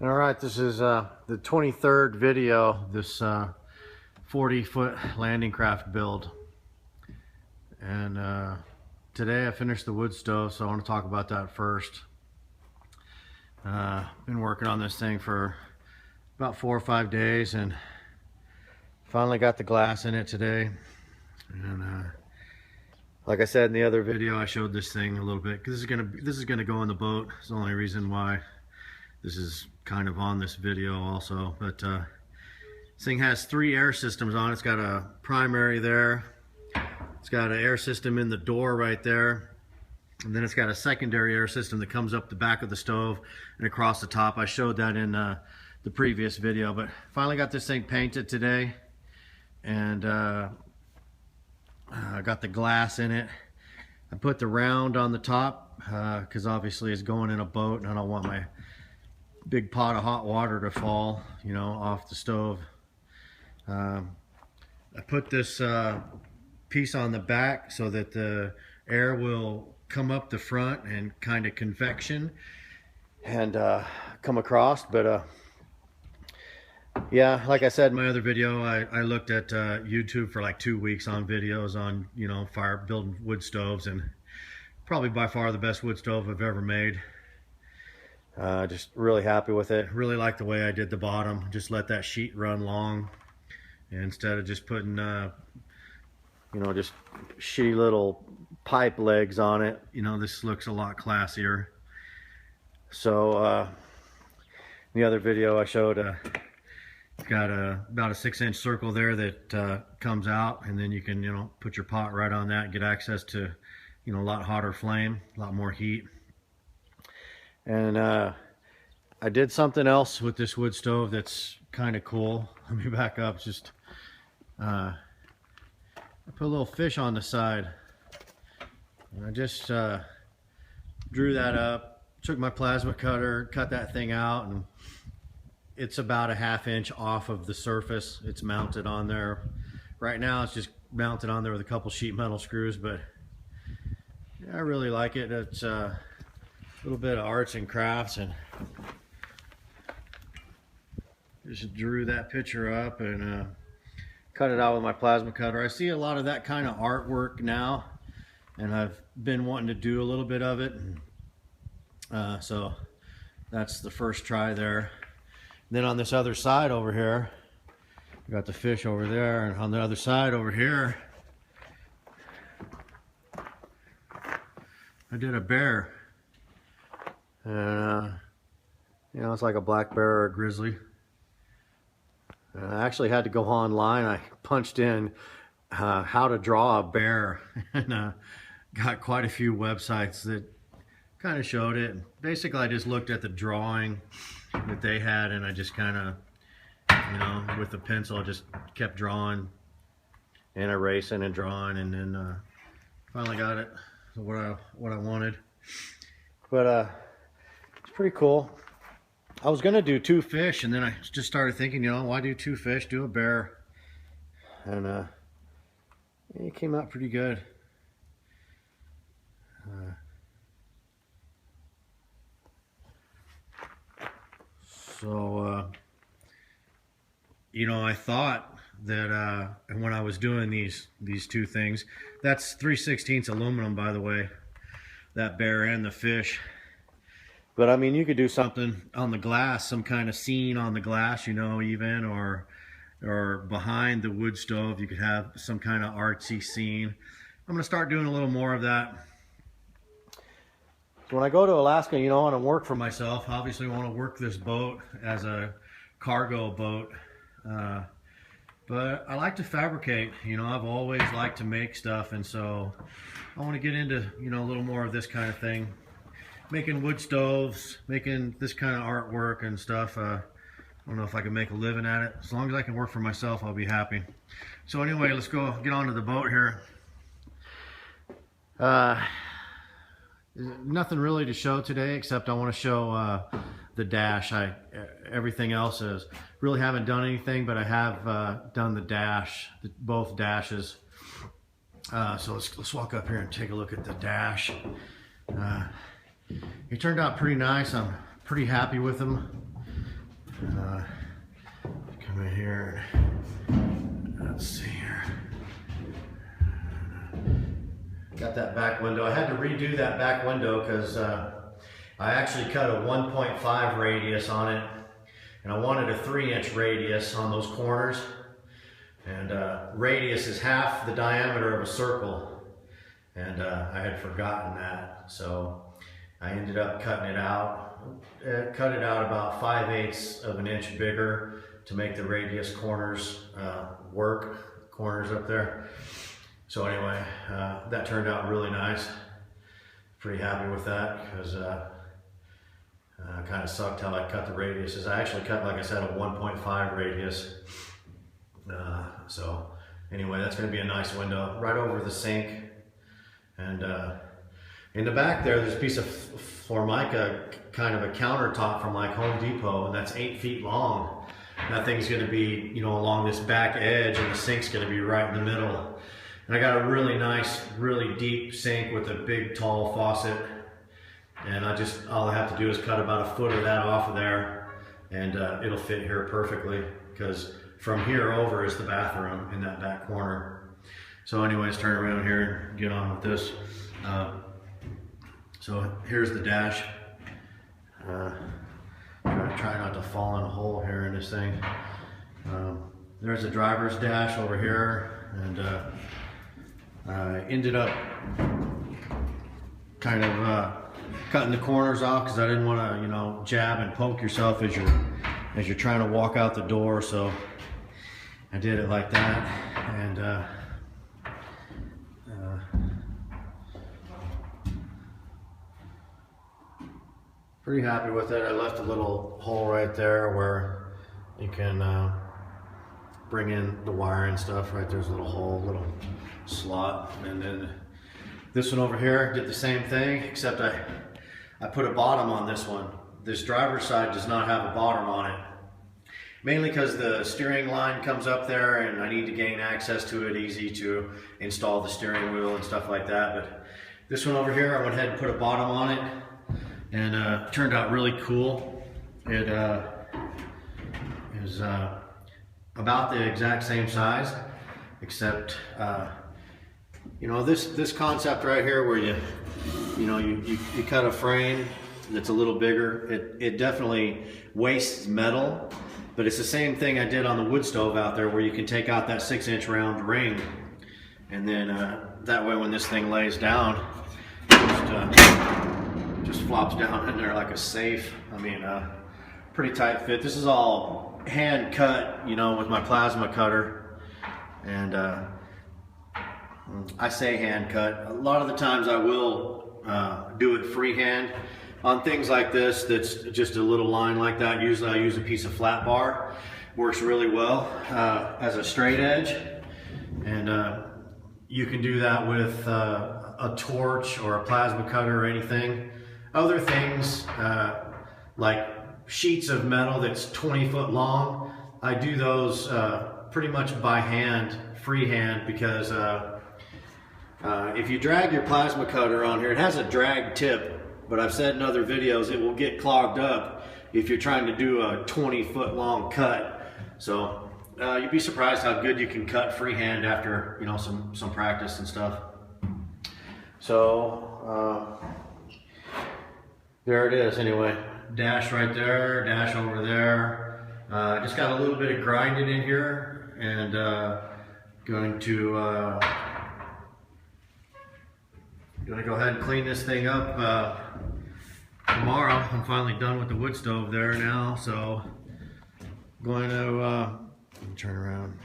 All right, this is the 23rd video, this 40-foot landing craft build. And today I finished the wood stove, so I want to talk about that first. Been working on this thing for about 4 or 5 days and finally got the glass in it today. And like I said in the other video, I showed this thing a little bit because this is gonna go in the boat. It's the only reason why this is kind of on this video also. But this thing has 3 air systems on it. It's got a primary there, it's got an air system in the door right there, and then it's got a secondary air system that comes up the back of the stove and across the top. I showed that in the previous video. But finally got this thing painted today, and I got the glass in it. I put the round on the top because obviously it's going in a boat and I don't want my big pot of hot water to fall, you know, off the stove. I put this piece on the back so that the air will come up the front and kind of convection and come across. But yeah, like I said in my other video, I looked at YouTube for like 2 weeks on videos on, you know, building wood stoves, and probably by far the best wood stove I've ever made. Just really happy with it. Really like the way I did the bottom. Just let that sheet run long instead of just putting you know, just shitty little pipe legs on it. You know, this looks a lot classier. So the other video I showed, it's got about a 6-inch circle there that comes out, and then you can, you know, put your pot right on that and get access to, you know, a lot hotter flame, a lot more heat. And I did something else with this wood stove that's kind of cool. Let me back up. Just I put a little fish on the side. And I just drew that up, took my plasma cutter, cut that thing out, and it's about a 1/2 inch off of the surface. It's mounted on there. Right now it's just mounted on there with a couple sheet metal screws, but yeah, I really like it. It's a little bit of arts and crafts, and just drew that picture up and cut it out with my plasma cutter. I see a lot of that kind of artwork now, and I've been wanting to do a little bit of it. So that's the first try there. And then on this other side over here, we got the fish over there, and on the other side over here, I did a bear. And you know, it's like a black bear or a grizzly. And I actually had to go online. I punched in how to draw a bear, and got quite a few websites that kind of showed it. Basically, I just looked at the drawing that they had, and I just kind of, you know, with the pencil, I just kept drawing and erasing and drawing, and then finally got it what I wanted. But it's pretty cool. I was gonna do 2 fish, and then I just started thinking, you know, why do 2 fish? Do a bear. And it came out pretty good. So you know, I thought that when I was doing these 2 things, that's 3/16 aluminum, by the way, that bear and the fish. But I mean, you could do something on the glass, some kind of scene on the glass, you know, even, or behind the wood stove, you could have some kind of artsy scene. I'm gonna start doing a little more of that. So when I go to Alaska, you know, I want to work for myself. Obviously, I want to work this boat as a cargo boat. But I like to fabricate. You know, I've always liked to make stuff, and so I want to get into, you know, a little more of this kind of thing. Making wood stoves, making this kind of artwork and stuff. I don't know if I can make a living at it. As long as I can work for myself, I'll be happy. So anyway, let's go get onto the boat here. Nothing really to show today, except I want to show the dash. Everything else is really haven't done anything, but I have done the dash, both dashes. So let's walk up here and take a look at the dash. He turned out pretty nice. I'm pretty happy with him. Come in here. Let's see here. Got that back window. I had to redo that back window because I actually cut a 1.5 radius on it, and I wanted a 3-inch radius on those corners. And radius is half the diameter of a circle, and I had forgotten that, so I ended up cutting it out. Cut it out about 5/8 of an inch bigger to make the radius corners work, corners up there. So anyway, that turned out really nice. Pretty happy with that because kind of sucked how I cut the radiuses. I actually cut, like I said, a 1.5 radius. So anyway, that's going to be a nice window right over the sink. And in the back there's a piece of Formica, kind of a countertop from like Home Depot, and that's 8 feet long. That thing's going to be, you know, along this back edge, and the sink's going to be right in the middle. And I got a really nice, really deep sink with a big, tall faucet. And all I have to do is cut about 1 foot of that off of there, and it'll fit here perfectly, because from here over is the bathroom in that back corner. So anyways, turn around here and get on with this. So here's the dash. Try not to fall in a hole here in this thing. There's the driver's dash over here, and I ended up kind of cutting the corners off because I didn't want to, you know, jab and poke yourself as you're trying to walk out the door. So I did it like that, and pretty happy with it. I left a little hole right there where you can bring in the wire and stuff. Right there's a little hole, little slot. And then this one over here did the same thing, except I put a bottom on this one. This driver's side does not have a bottom on it, mainly because the steering line comes up there and I need to gain access to it easy to install the steering wheel and stuff like that. But this one over here, I went ahead and put a bottom on it, and turned out really cool. It is about the exact same size, except you know, this concept right here where you cut a frame that's a little bigger. It definitely wastes metal, but it's the same thing I did on the wood stove out there, where you can take out that 6-inch round ring, and then that way when this thing lays down, just flops down in there like a safe. I mean, pretty tight fit. This is all hand cut, you know, with my plasma cutter, and I say hand cut. A lot of the times I will do it freehand. On things like this, that's just a little line like that, usually I use a piece of flat bar. Works really well as a straight edge. And you can do that with a torch or a plasma cutter or anything. Other things, like sheets of metal that's 20 foot long, I do those pretty much by hand, freehand, because if you drag your plasma cutter on here, it has a drag tip, but I've said in other videos it will get clogged up if you're trying to do a 20 foot long cut. So you'd be surprised how good you can cut freehand after, you know, some practice and stuff. So there it is. Anyway, dash right there, dash over there. Just got a little bit of grinding in here, and going to go ahead and clean this thing up tomorrow. I'm finally done with the wood stove there now, so I'm going to turn around.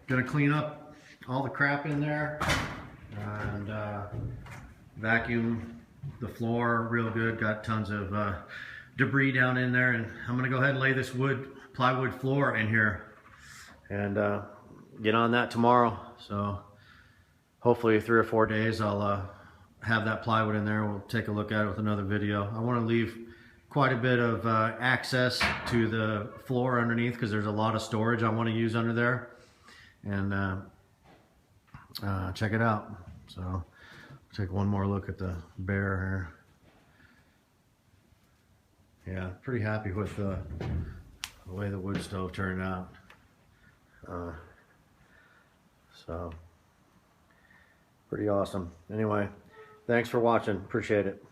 Gonna clean up all the crap in there and vacuum the floor real good. Got tons of debris down in there, and I'm gonna go ahead and lay this plywood floor in here and get on that tomorrow. So hopefully 3 or 4 days I'll have that plywood in there. We'll take a look at it with another video. I want to leave quite a bit of access to the floor underneath, because there's a lot of storage I want to use under there. And check it out. So take one more look at the bear here. yeah, pretty happy with the way the wood stove turned out. So pretty awesome. Anyway, thanks for watching. Appreciate it.